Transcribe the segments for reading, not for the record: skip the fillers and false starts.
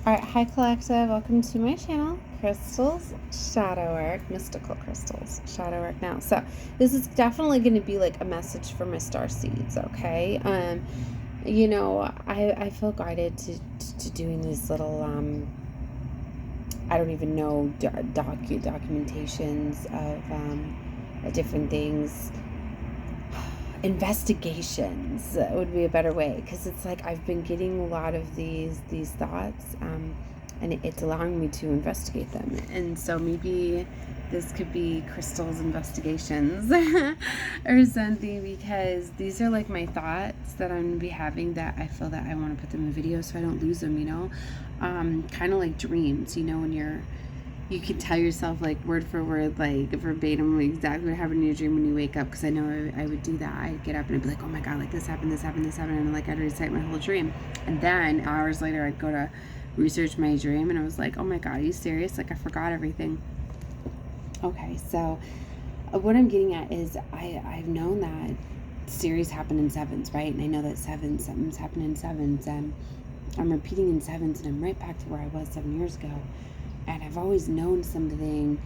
Alright, hi Collective, welcome to my channel, Crystals Shadow Work, Mystical Crystals Shadow Work now. So, this is definitely going to be like a message for my star seeds, okay? I feel guided to doing these little, I don't even know, documentations of different things. Investigations would be a better way, because it's like I've been getting a lot of these thoughts, and it's allowing me to investigate them. And so maybe this could be Crystal's investigations or something, because these are like my thoughts that I'm gonna be having, that I feel that I want to put them in video so I don't lose them, kind of like dreams, when you can tell yourself like word for word, like verbatim, like exactly what happened in your dream when you wake up. Because I know I would do that. I'd get up and I'd be like, oh my God, like this happened, and like I'd recite my whole dream. And then hours later I'd go to research my dream and I was like, oh my God, are you serious? Like I forgot everything. Okay, so what I'm getting at is I've known that series happen in sevens, right? And I know that something's happened in sevens, and I'm repeating in sevens, and I'm right back to where I was 7 years ago. And I've always known something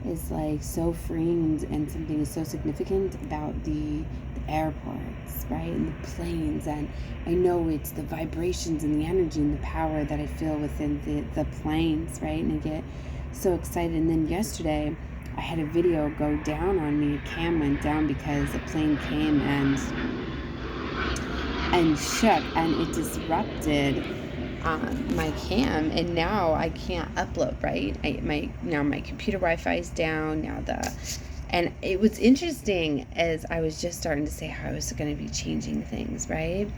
is like so freeing, and something is so significant about the airports, right? And the planes. And I know it's the vibrations and the energy and the power that I feel within the planes, right? And I get so excited. And then yesterday I had a video go down on me. A cam went down because a plane came and shook, and it disrupted my cam, and now I can't upload, right? My computer Wi-Fi is down now. And it was interesting as I was just starting to say how I was going to be changing things, right?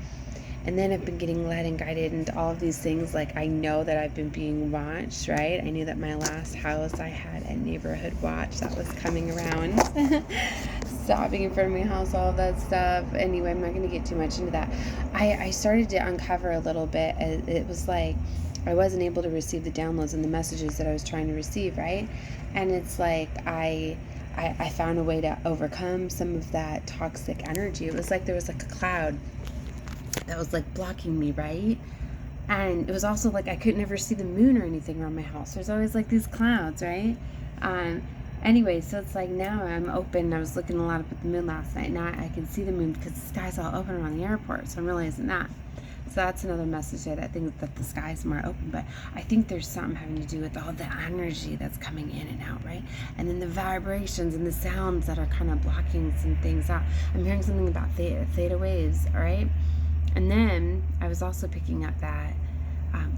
And then I've been getting led and guided into all of these things. Like I know that I've been being watched, right? I knew that my last house, I had a neighborhood watch that was coming around, stopping in front of my house, all of that stuff. Anyway, I'm not going to get too much into that. I started to uncover a little bit. It was like I wasn't able to receive the downloads and the messages that I was trying to receive, right? And it's like I found a way to overcome some of that toxic energy. It was like there was like a cloud that was like blocking me, right? And it was also like I could never see the moon or anything around my house. There's always like these clouds, right? Anyway, so it's like now I'm open. I was looking a lot up at the moon last night. Now I can see the moon because the sky's all open around the airport. So I'm realizing that. So that's another message that I think that the sky's more open. But I think there's something having to do with all the energy that's coming in and out, right? And then the vibrations and the sounds that are kind of blocking some things out. I'm hearing something about theta waves, all right? And then I was also picking up that,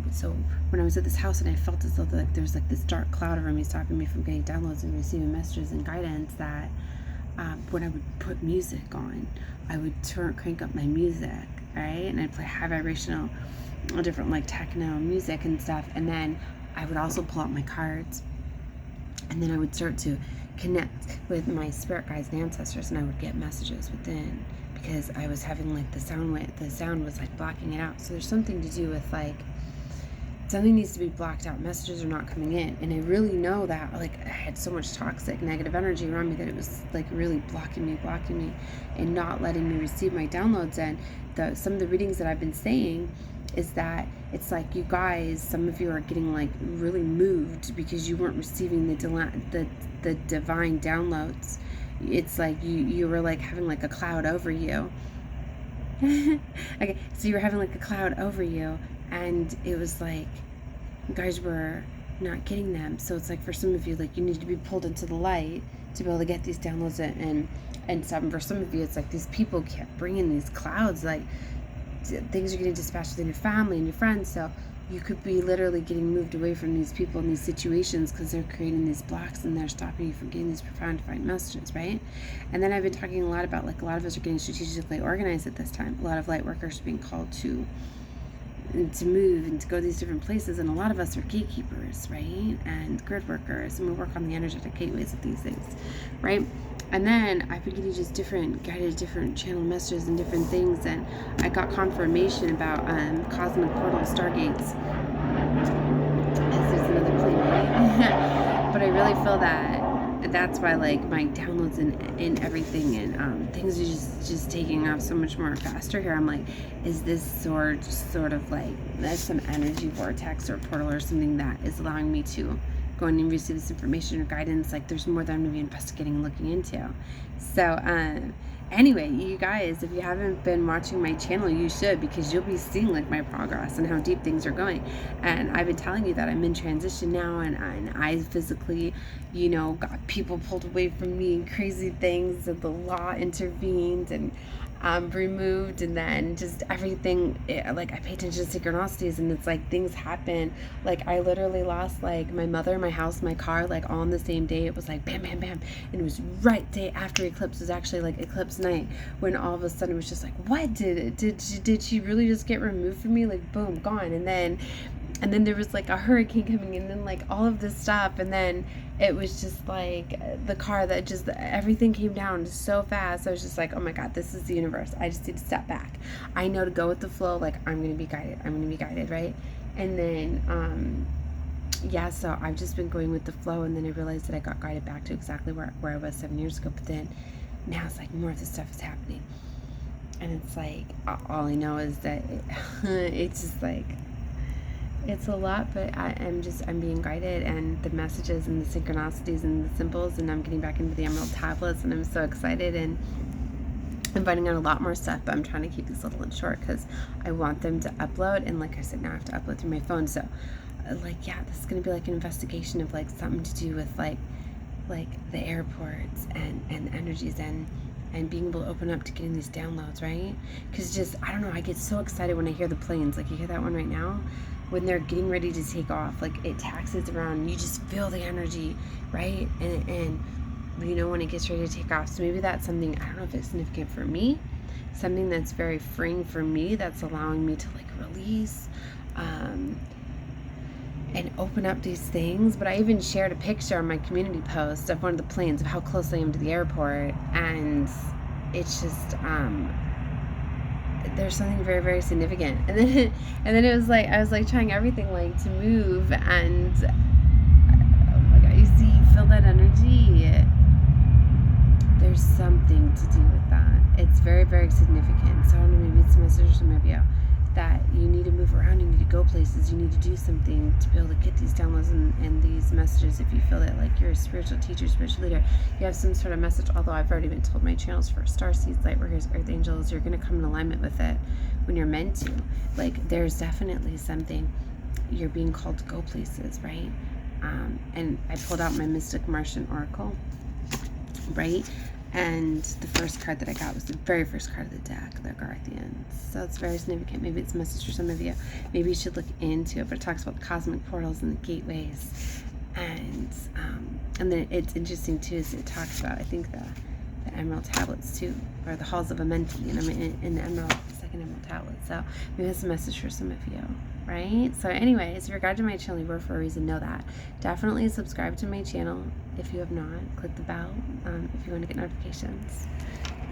so when I was at this house and I felt as though like there was like this dark cloud over me stopping me from getting downloads and receiving messages and guidance, that when I would put music on, I would crank up my music, right? And I'd play high vibrational, different like techno music and stuff. And then I would also pull out my cards, and then I would start to connect with my spirit guides and ancestors, and I would get messages within, because I was having like the sound was like blocking it out. So there's something to do with like something needs to be blocked out. Messages are not coming in, and I really know that like I had so much toxic negative energy around me that it was like really blocking me and not letting me receive my downloads. And some of the readings that I've been saying is that it's like you guys, some of you are getting like really moved because you weren't receiving the divine downloads. It's like you were like having like a cloud over you. Okay, so you were having like a cloud over you, and it was like you guys were not getting them. So it's like for some of you, like you need to be pulled into the light to be able to get these downloads. And for some of you, it's like these people kept bringing these clouds, like things are getting dispatched within your family and your friends. So you could be literally getting moved away from these people and these situations because they're creating these blocks and they're stopping you from getting these profound divine messages, right? And then I've been talking a lot about like a lot of us are getting strategically organized at this time. A lot of light workers are being called to move and to go to these different places, and a lot of us are gatekeepers, right? And grid workers, and we work on the energetic gateways of these things, right? And then I've been getting just different guided, different channel messages and different things, and I got confirmation about cosmic portal stargates. As there's another plane, right? But I really feel that that's why like my downloads and everything and things are just taking off so much more faster here. I'm like, is this sort of like that's some energy vortex or portal or something that is allowing me to go in and receive this information or guidance? Like there's more that I'm gonna be investigating and looking into. So anyway, you guys, if you haven't been watching my channel, you should, because you'll be seeing like my progress and how deep things are going. And I've been telling you that I'm in transition now, and I physically, you know, got people pulled away from me and crazy things, and the law intervened and removed, and then just everything, like I pay attention to synchronicities, and it's like things happen. Like I literally lost like my mother, my house, my car, like all on the same day. It was like bam bam bam, and it was right day after eclipse. It was actually like eclipse night, when all of a sudden it was just like, what did she really just get removed from me? Like boom, gone. And then there was like a hurricane coming in, and then like all of this stuff, and then it was just like the car that just everything came down so fast. I was just like, oh my god, this is the universe. I just need to step back. I know to go with the flow. Like I'm gonna be guided, right? And then yeah, so I've just been going with the flow, and then I realized that I got guided back to exactly where I was 7 years ago. But then now it's like more of this stuff is happening, and it's like all I know is that it's just like it's a lot, but I'm being guided, and the messages and the synchronicities and the symbols, and I'm getting back into the emerald tablets, and I'm so excited, and I'm finding out a lot more stuff, but I'm trying to keep this little and short because I want them to upload, and like I said, now I have to upload through my phone. So like, yeah, this is going to be like an investigation of like something to do with like the airports and the energies and being able to open up to getting these downloads, right? Because just, I don't know, I get so excited when I hear the planes. Like you hear that one right now? When they're getting ready to take off, like it taxis around, and you just feel the energy, right? And you know when it gets ready to take off. So maybe that's something, I don't know if it's significant for me, something that's very freeing for me, that's allowing me to like release and open up these things. But I even shared a picture on my community post of one of the planes, of how close I am to the airport, and it's just there's something very, very significant. And then it was like I was like trying everything like to move, and oh my god, you feel that energy. There's something to do with that. It's very, very significant. So I don't know, maybe it's a message from maybe that you need to move around, you need to go places, you need to do something to be able to get these downloads and these messages. If you feel that like you're a spiritual teacher, spiritual leader, you have some sort of message, although I've already been told my channels for Starseeds, Lightworkers, Earth Angels, you're going to come in alignment with it when you're meant to. Like there's definitely something, you're being called to go places, right? And I pulled out my Mystic Martian Oracle, right? And the first card that I got was the very first card of the deck, the Guardians. So it's very significant. Maybe it's a message for some of you. Maybe you should look into it. But it talks about the cosmic portals and the gateways. And then it's interesting too, is it talks about, I think, the emerald tablets too, or the halls of Amenti, and I'm in the second emerald tablet. So maybe that's a message for some of you, right? So anyways, if you're guided to my channel, you were for a reason, know that. Definitely subscribe to my channel if you have not. Click the bell if you want to get notifications,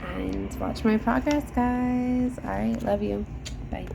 and watch my progress, guys. All right, love you. Bye.